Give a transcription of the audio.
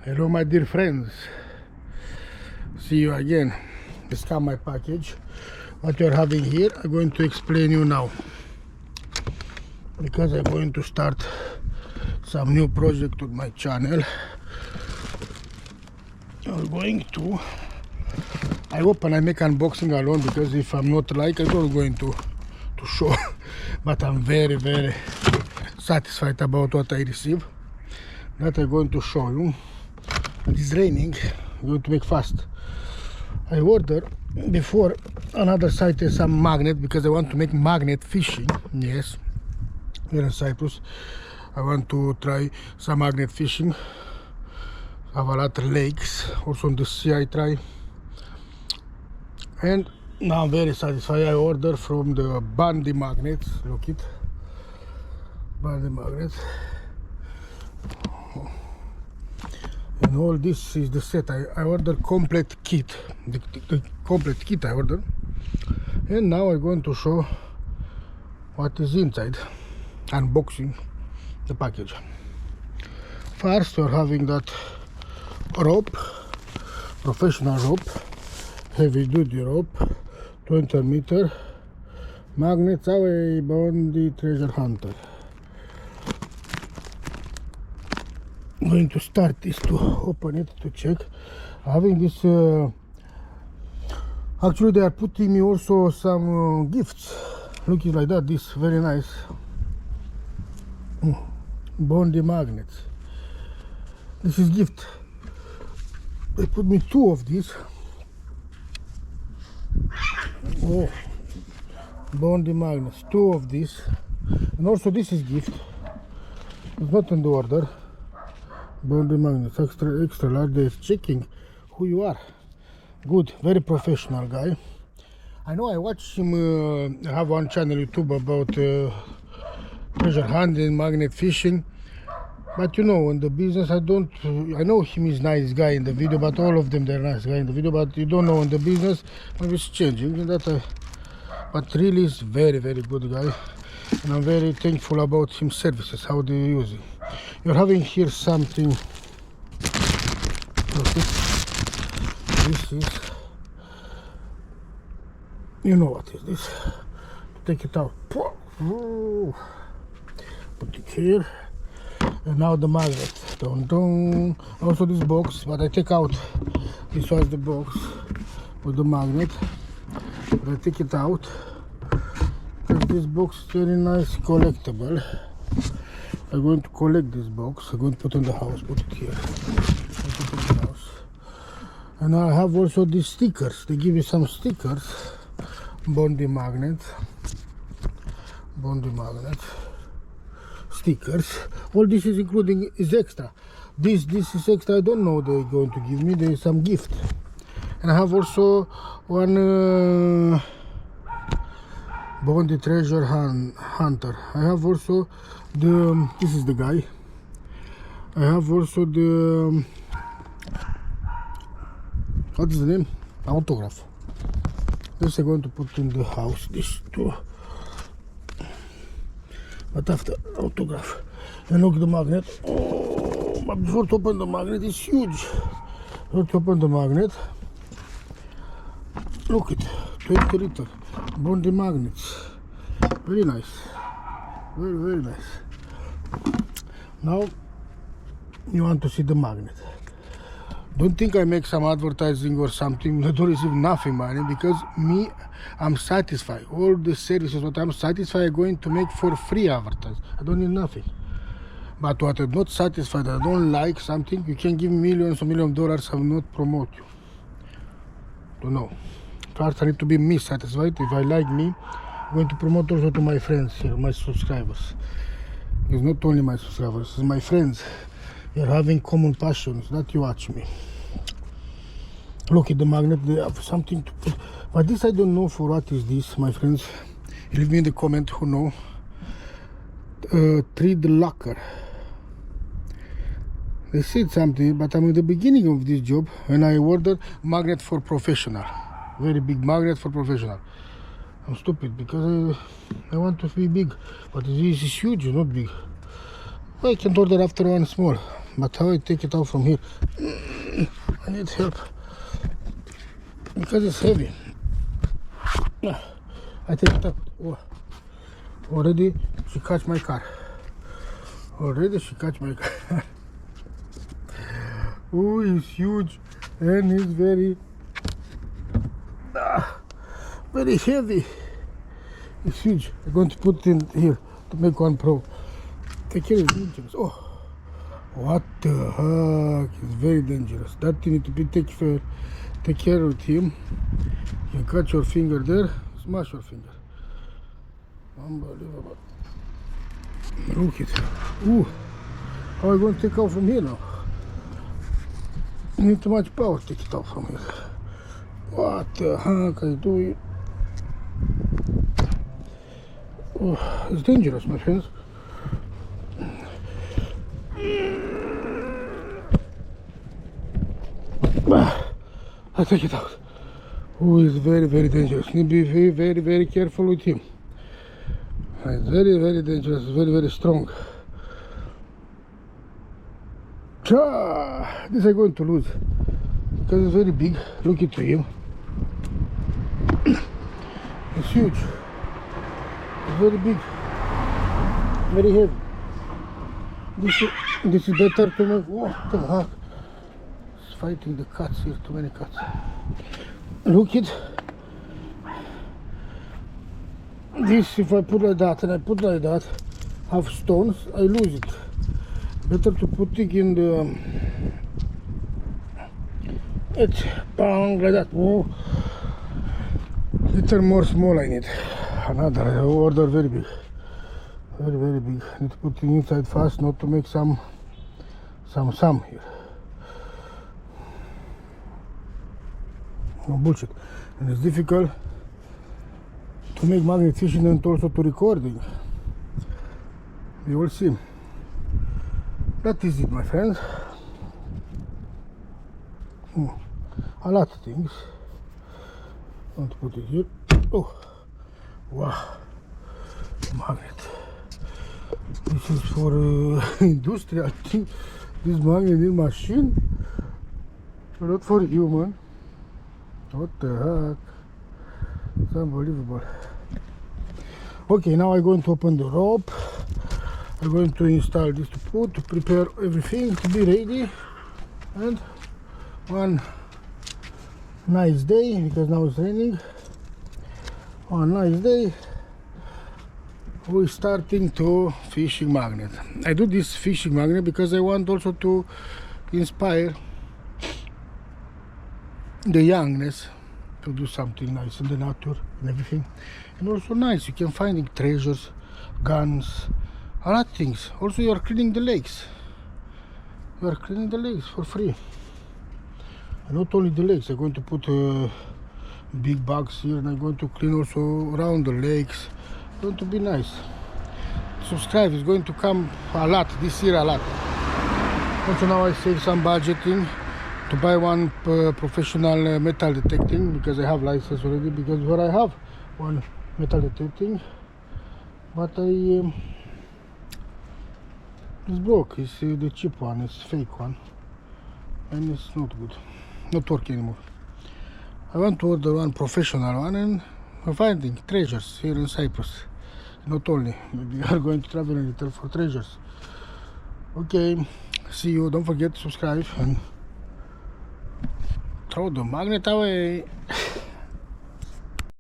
Hello my dear friends, see you again. This come my package. What you're having here I'm going to explain you now, because I'm going to start some new project on my channel. I open, I make unboxing alone, because if I'm not like, I'm not going to show. But I'm very satisfied about what I receive, that I'm going to show you. It is raining, I'm going to make fast. I ordered before another site some magnet, because I want to make magnet fishing. Yes, here in Cyprus I want to try some magnet fishing. I have a lot of lakes, also on the sea I try, and now I'm very satisfied. I ordered from the Bondi Magnets. Look it, Bondi Magnets. And all this is the set. I ordered complete kit, the complete kit I ordered, and now I'm going to show what is inside, unboxing the package. First you're having that rope, professional rope, heavy duty rope, 20 meter, magnets away, Bondi Treasure Hunter. I'm going to start this to open it, to check. Having this, actually they are putting me also some gifts, looking like that. This very nice Bondi Magnets. This is gift. They put me 2 of these. Oh, Bondi Magnets, 2 of these, and also this is gift. It's not in the order. Bondi Magnets, extra large. They're checking who you are. Good, very professional guy. I know, I watch him have one channel YouTube about treasure hunting, magnet fishing. But you know, in the business, I know him is nice guy in the video, but all of them they're nice guy in the video. But you don't know in the business, maybe it's changing. And that, but really is very good guy, and I'm very thankful about him services, how they use it. You're having here something. This is, you know what is this? Take it out. Put it here. And now the magnet. Also this box, but I take out. This was the box with the magnet. But I take it out, because this box is very nice, collectible. I'm going to collect this box. I'm going to put it in the house. Put it here. Put it in the house. And I have also these stickers. They give you some stickers. Bondi Magnet. Bondi Magnet. Stickers. All this is including is extra. This is extra. I don't know they're going to give me. There is some gift. And I have also one Bondi Treasure Hunter. I have also the, this is the guy. I have also the, what is the name? Autograph. This I'm going to put in the house. This too. But after autograph. And look the magnet. Oh, but before to open the magnet, it's huge. Before to open the magnet, look it, 20 liter Bondi Magnets. Very nice. Very nice. Now you want to see the magnet. Don't think I make some advertising or something. I don't receive nothing money, because me, I'm satisfied. All the services what I'm satisfied, I'm going to make for free advertise. I don't need nothing. But what I'm not satisfied, I don't like something, you can give millions or $1 million, I will not promote you. Don't know. First I need to be me satisfied. If I like me, I'm going to promote also to my friends here, my subscribers. It's not only my subscribers, it's my friends. You're having common passions, that you watch me. Look at the magnet, they have something to put. But this I don't know for what is this, my friends. Leave me in the comment who know. 3D locker. They said something, but I'm in the beginning of this job, and I ordered magnet for professional. Very big magnet for professional. I'm stupid, because I want to be big, but this is huge, not big. I can order after one small. but how I take it out from here? I need help because it's heavy. I take it out. Oh. Already she catch my car. Already she catch my car. Oh, he's huge and he's very heavy. It's huge. I'm going to put it in here to make one pro. Take care, it's dangerous. Oh, what the heck? It's very dangerous. That you need to be take care of him. You cut your finger there, smash your finger. Unbelievable. Look it. Ooh, how are you going to take out from here now? You need too much power to take it out from here. What the heck are you doing? Oh, it's dangerous, my friends. I take it out. Oh, it's very, very dangerous. You need to be very, very, very careful with him. It's very, very dangerous. Very, very strong. This I'm going to lose because it's very big. Look at him. It's huge. It's very big. Very heavy. This is better to make. What the heck? It's fighting the cats here. Too many cats. Look it. This, if I put like that and I put like that, have stones, I lose it. Better to put it in the it's bang like that. Oh, little more small I need. Another I order very big, very, very big. I need to put it inside fast, not to make some here. No bullshit. And it's difficult to make magnet fishing and also to recording. You will see. That is it, my friends. A lot of things. Don't put it here. Oh, wow, magnet. This is for industry. I think this magnet is machine, not for human. What the heck? It's unbelievable. Okay, now I'm going to open the rope. I'm going to install this to prepare everything to be ready. And one nice day, because now it's raining. One nice day, we're starting to fishing magnet. I do this fishing magnet because I want also to inspire the youngness to do something nice in the nature and everything, and also nice. You can find treasures, guns, a lot of things. Also, you are cleaning the lakes. You are cleaning the lakes for free. And not only the lakes. I'm going to put big bags here, and I'm going to clean also around the lakes. It's going to be nice. Subscribe. It's going to come a lot this year, a lot. Also, now I save some budgeting to buy one professional metal detecting, because I have license already, because where I have one metal detecting, but it's broke. It's the cheap one, it's fake one, and it's not good, not working anymore. I want to order one professional one, and I'm finding treasures here in Cyprus. Not only, we are going to travel a little for treasures. Okay, see you. Don't forget to subscribe and throw the magnet away.